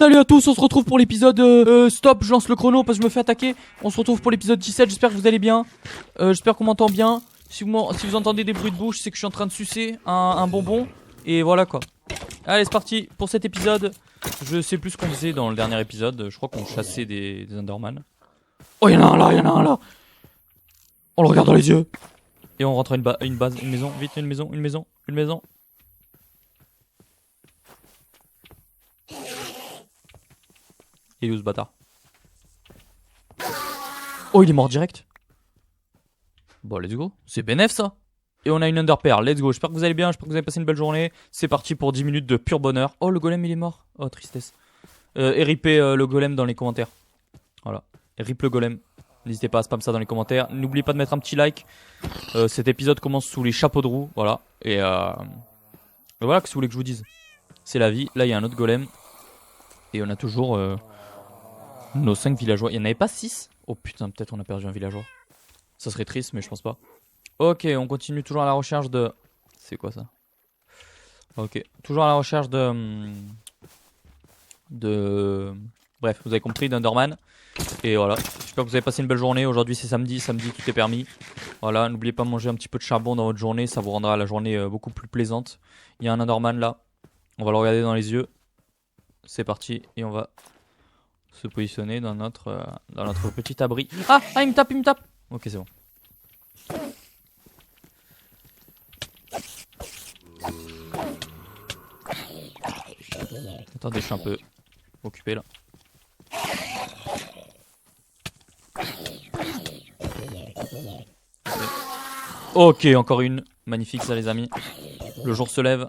Salut à tous, on se retrouve pour l'épisode stop, je lance le chrono parce que je me fais attaquer. On se retrouve pour l'épisode 17, j'espère que vous allez bien. J'espère qu'on m'entend bien. Si vous entendez des bruits de bouche, c'est que je suis en train de sucer un bonbon. Et voilà quoi. Allez, c'est parti pour cet épisode. Je sais plus ce qu'on faisait dans le dernier épisode. Je crois qu'on chassait des Enderman. Oh, y'en a un là, y'en a un là. On le regarde dans les yeux. Et on rentre à une base, une maison. Vite, une maison, une maison, une maison. Il est où ce bâtard? Oh, il est mort direct. Bon, let's go. C'est bénef ça. Et on a une Underpearl. Let's go. J'espère que vous allez bien. J'espère que vous avez passé une belle journée. C'est parti pour 10 minutes de pur bonheur. Oh, le golem il est mort. Oh, tristesse. Et ripez le golem dans les commentaires. Voilà. Et rip le golem. N'hésitez pas à spam ça dans les commentaires. N'oubliez pas de mettre un petit like. Cet épisode commence sous les chapeaux de roue. Voilà. Et voilà, qu'est-ce que vous voulez que je vous dise? C'est la vie. Là, il y a un autre golem. Et on a toujours nos 5 villageois. Il n'y en avait pas 6? Oh putain, peut-être on a perdu un villageois. Ça serait triste, mais je pense pas. Ok, on continue toujours à la recherche de... C'est quoi ça? Ok, toujours à la recherche de... Bref, vous avez compris, d'Enderman. Et voilà, j'espère que vous avez passé une belle journée. Aujourd'hui c'est samedi, tout est permis. Voilà, n'oubliez pas de manger un petit peu de charbon dans votre journée. Ça vous rendra la journée beaucoup plus plaisante. Il y a un Enderman là. On va le regarder dans les yeux. C'est parti, et on va se positionner dans notre petit abri. Ah, il me tape, il me tape. Ok, c'est bon. Attendez, je suis un peu occupé là. Ok, encore une. Magnifique ça les amis. Le jour se lève.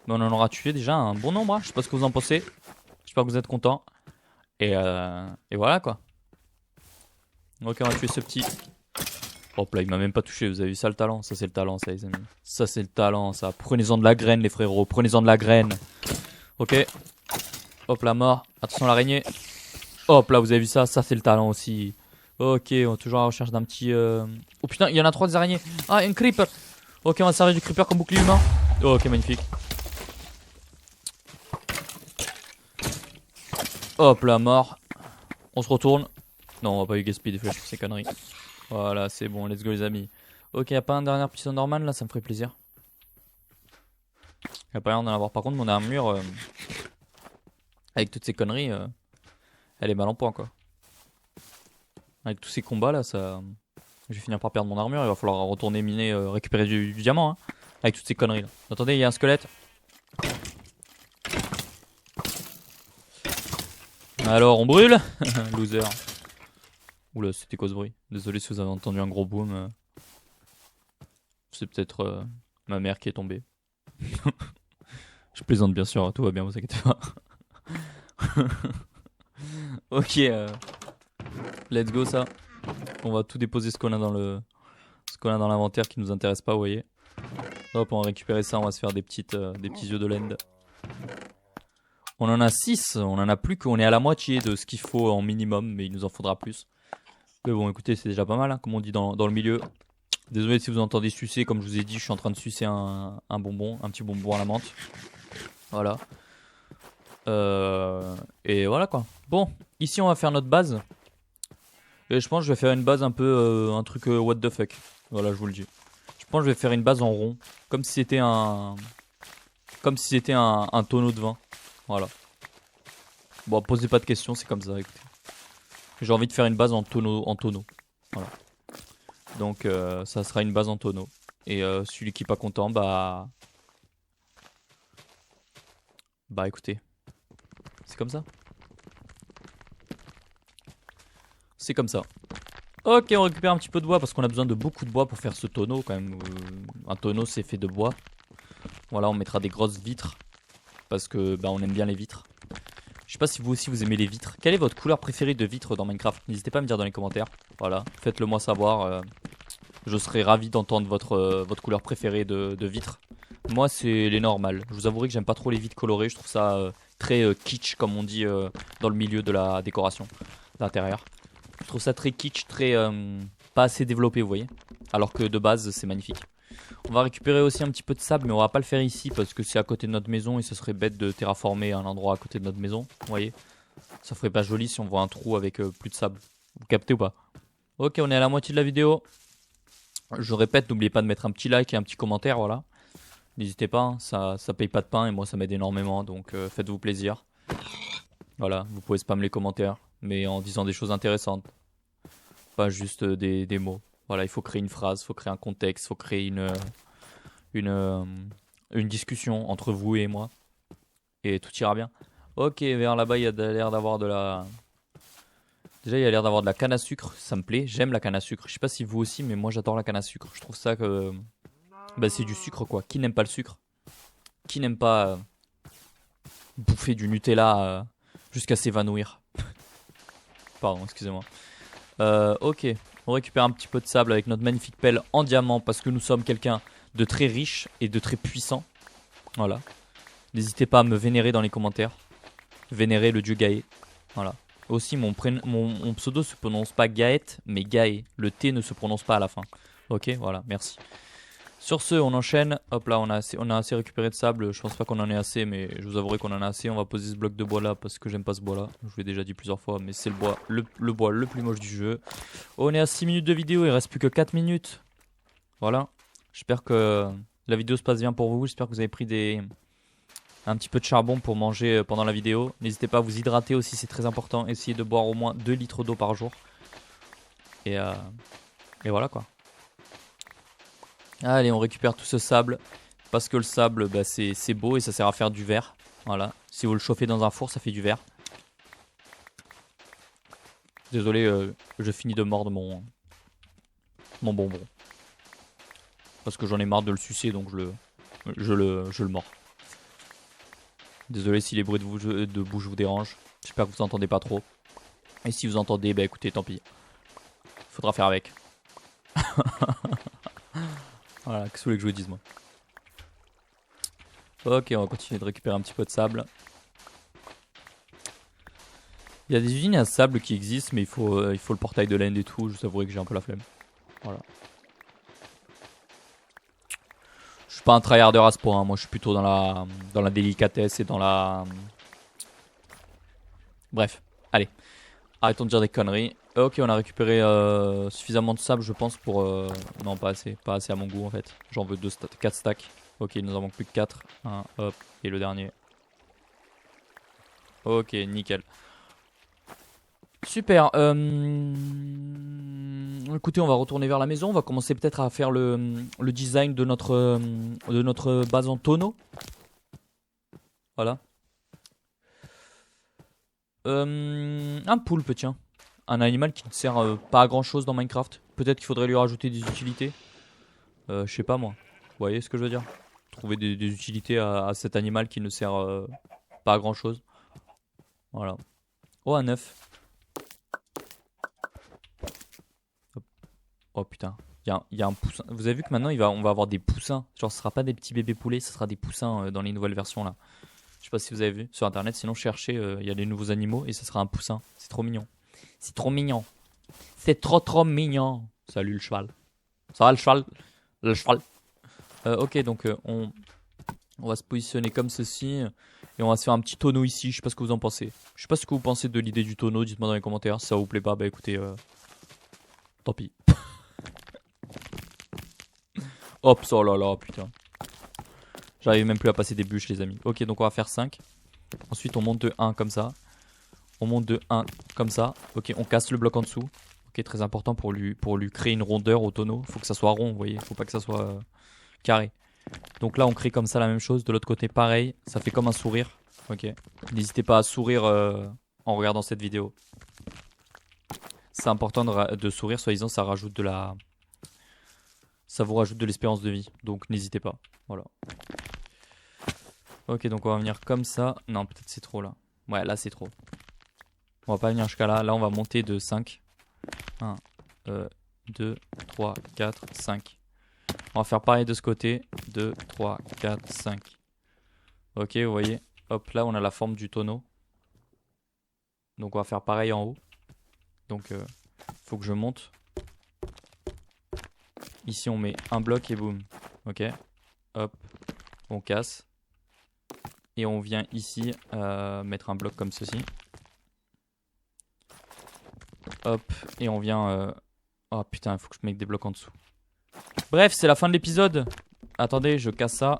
Mais on en aura tué déjà un bon nombre. Hein. Je sais pas ce que vous en pensez. J'espère que vous êtes contents. Et voilà quoi. Ok, on va tuer ce petit. Hop là, il m'a même pas touché. Vous avez vu ça le talent? Ça c'est le talent ça les amis. Ça c'est le talent ça. Prenez-en de la graine les frérots. Prenez-en de la graine. Ok. Hop là, mort. Attention l'araignée. Hop là, vous avez vu ça? Ça c'est le talent aussi. Ok, on est toujours à la recherche d'un petit... Oh putain, il y en a 3 des araignées. Ah, une creeper. Ok, on va servir du creeper comme bouclier humain. Ok, magnifique. Hop là, mort. On se retourne. Non, on va pas y gaspiller des flèches pour ces conneries. Voilà, c'est bon, let's go les amis. Ok, y'a pas un dernier petit Enderman là, ça me ferait plaisir. Y'a pas l'air d'en avoir. Par contre, mon armure, avec toutes ces conneries, elle est mal en point quoi. Avec tous ces combats là, ça... Je vais finir par perdre mon armure, il va falloir retourner miner, récupérer du diamant hein. Avec toutes ces conneries là. Attendez, il y a un squelette. Alors on brûle. Loser. Oula, c'était quoi ce bruit? Désolé si vous avez entendu un gros boom. C'est peut-être ma mère qui est tombée. Je plaisante bien sûr, tout va bien, vous inquiétez pas. Ok, let's go ça. On va tout déposer ce qu'on a dans l'inventaire qui nous intéresse pas, vous voyez. Hop, on va récupérer ça, on va se faire des petits yeux de laine. On en a 6, on en a plus qu'on est à la moitié de ce qu'il faut en minimum, mais il nous en faudra plus. Mais bon, écoutez, c'est déjà pas mal, hein, comme on dit dans le milieu. Désolé si vous entendez sucer, comme je vous ai dit, je suis en train de sucer un bonbon, un petit bonbon à la menthe. Voilà. Et voilà quoi. Bon, ici on va faire notre base. Et je pense que je vais faire une base un peu, un truc what the fuck. Voilà, je vous le dis. Je pense que je vais faire une base en rond, comme si c'était un tonneau de vin. Voilà. Bon, posez pas de questions, c'est comme ça. Écoutez. J'ai envie de faire une base en tonneau. Voilà. Donc ça sera une base en tonneau. Et celui qui est pas content, bah écoutez. C'est comme ça. C'est comme ça. Ok, on récupère un petit peu de bois parce qu'on a besoin de beaucoup de bois pour faire ce tonneau quand même. Un tonneau c'est fait de bois. Voilà, on mettra des grosses vitres parce que bah on aime bien les vitres. Je sais pas si vous aussi vous aimez les vitres. Quelle est votre couleur préférée de vitres dans Minecraft? N'hésitez pas à me dire dans les commentaires. Voilà, faites-le moi savoir. Je serais ravi d'entendre votre couleur préférée de vitres. Moi c'est les normales. Je vous avouerai que j'aime pas trop les vitres colorées. Je trouve ça très kitsch comme on dit dans le milieu de la décoration d'intérieur. Je trouve ça très kitsch, très pas assez développé vous voyez. Alors que de base c'est magnifique. On va récupérer aussi un petit peu de sable, mais on va pas le faire ici parce que c'est à côté de notre maison et ce serait bête de terraformer un endroit à côté de notre maison. Vous voyez, ça ferait pas joli si on voit un trou avec plus de sable. Vous captez ou pas? Ok, on est à la moitié de la vidéo. Je répète, n'oubliez pas de mettre un petit like et un petit commentaire, voilà. N'hésitez pas, hein, ça paye pas de pain et moi ça m'aide énormément, donc faites-vous plaisir. Voilà, vous pouvez spammer les commentaires, mais en disant des choses intéressantes. Pas juste des mots. Voilà, il faut créer une phrase, il faut créer un contexte, il faut créer une, euh, une discussion entre vous et moi. Et tout ira bien. Ok, vers là-bas, il y a l'air d'avoir de la... Déjà, il y a l'air d'avoir de la canne à sucre, ça me plaît. J'aime la canne à sucre. Je sais pas si vous aussi, mais moi j'adore la canne à sucre. Je trouve ça que... Bah, c'est du sucre, quoi. Qui n'aime pas le sucre? Qui n'aime pas bouffer du Nutella jusqu'à s'évanouir? Pardon, excusez-moi. Ok, on récupère un petit peu de sable avec notre magnifique pelle en diamant parce que nous sommes quelqu'un de très riche et de très puissant. Voilà. N'hésitez pas à me vénérer dans les commentaires. Vénérer le dieu Gaë. Voilà. Aussi, mon pseudo se prononce pas Gaët, mais Gaë. Le T ne se prononce pas à la fin. Ok, voilà, merci. Sur ce, on enchaîne. Hop là, on a assez récupéré de sable. Je pense pas qu'on en ait assez, mais je vous avouerai qu'on en a assez. On va poser ce bloc de bois là parce que j'aime pas ce bois là. Je vous l'ai déjà dit plusieurs fois, mais c'est le bois le plus moche du jeu. On est à 6 minutes de vidéo, il reste plus que 4 minutes. Voilà. J'espère que la vidéo se passe bien pour vous. J'espère que vous avez pris un petit peu de charbon pour manger pendant la vidéo. N'hésitez pas à vous hydrater aussi, c'est très important. Essayez de boire au moins 2 litres d'eau par jour. Et voilà quoi. Allez, on récupère tout ce sable. Parce que le sable, bah, c'est beau et ça sert à faire du verre. Voilà. Si vous le chauffez dans un four, ça fait du verre. Désolé, je finis de mordre mon bonbon. Parce que j'en ai marre de le sucer, donc je le mords. Désolé si les bruits de bouche vous dérangent. J'espère que vous entendez pas trop. Et si vous entendez, bah écoutez, tant pis. Faudra faire avec. Voilà, qu'est-ce que vous voulez que je vous dise moi. Ok, on va continuer de récupérer un petit peu de sable. Il y a des usines à sable qui existent, mais il faut le portail de l'End et tout. Je vous avouerai que j'ai un peu la flemme. Voilà. Je suis pas un tryharder à ce point, hein. Moi je suis plutôt dans la délicatesse et dans la... Bref, allez. Arrêtons de dire des conneries. Ok, on a récupéré suffisamment de sable, je pense, pour... Non, pas assez. Pas assez à mon goût, en fait. J'en veux 4 stacks. Ok, il nous en manque plus que 4. 1, hop, et le dernier. Ok, nickel. Super. Écoutez, on va retourner vers la maison. On va commencer peut-être à faire le design de notre base en tonneau. Voilà. Un poulpe, tiens. Un animal qui ne sert pas à grand chose dans Minecraft. Peut-être qu'il faudrait lui rajouter des utilités. Je sais pas moi. Vous voyez ce que je veux dire? Trouver des utilités à cet animal qui ne sert pas à grand chose. Voilà. Oh, un œuf. Oh putain. Il y a un poussin. Vous avez vu que maintenant on va avoir des poussins. Genre ce sera pas des petits bébés poulets, ce sera des poussins dans les nouvelles versions là. Je sais pas si vous avez vu sur internet, sinon cherchez, il y a des nouveaux animaux et ce sera un poussin. C'est trop mignon. C'est trop mignon. C'est trop mignon. Salut le cheval. Ça va le cheval? Le cheval. Ok, donc on va se positionner comme ceci. Et on va se faire un petit tonneau ici. Je sais pas ce que vous en pensez. Je sais pas ce que vous pensez de l'idée du tonneau. Dites-moi dans les commentaires. Si ça vous plaît pas, bah écoutez, tant pis. Hop, oh là là, putain. J'arrive même plus à passer des bûches, les amis. Ok, donc on va faire 5. Ensuite, on monte de 1 comme ça. On monte de 1 comme ça. Ok, on casse le bloc en dessous. Ok, très important pour lui créer une rondeur au tonneau. Faut que ça soit rond, vous voyez. Faut pas que ça soit carré. Donc là, on crée comme ça la même chose. De l'autre côté, pareil. Ça fait comme un sourire. Ok. N'hésitez pas à sourire en regardant cette vidéo. C'est important de sourire, soi-disant, ça rajoute de la... Ça vous rajoute de l'espérance de vie. Donc n'hésitez pas. Voilà. Ok, donc on va venir comme ça. Non, peut-être c'est trop là. Ouais, là c'est trop. On va pas venir jusqu'à là. Là, on va monter de 5. 1, 2, 3, 4, 5. On va faire pareil de ce côté. 2, 3, 4, 5. Ok, vous voyez. Hop, là, on a la forme du tonneau. Donc on va faire pareil en haut. Donc, faut que je monte. Ici, on met un bloc et boum. Ok. Hop. On casse. Et on vient ici mettre un bloc comme ceci. Hop. Et on vient... Oh putain, il faut que je mette des blocs en dessous. Bref, c'est la fin de l'épisode. Attendez, je casse ça.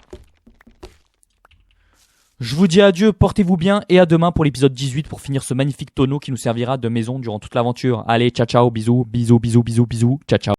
Je vous dis adieu, portez-vous bien et à demain pour l'épisode 18 pour finir ce magnifique tonneau qui nous servira de maison durant toute l'aventure. Allez, ciao ciao, bisous, bisous, bisous, bisous, bisous, ciao ciao.